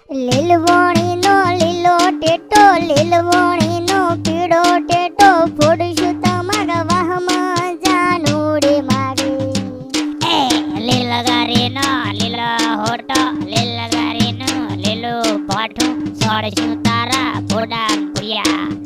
લીલવણીનો લીલો ટેટો, લીલવણીનો પીળો ટેટો, ફોડશું તમારા વાહમાં જાનુડી મારી. એ લીલગારીનો લીલો હોટો, લીલગારીનો લીલો ભાઠું, સોળશું તારા ભોડા ભૂયા.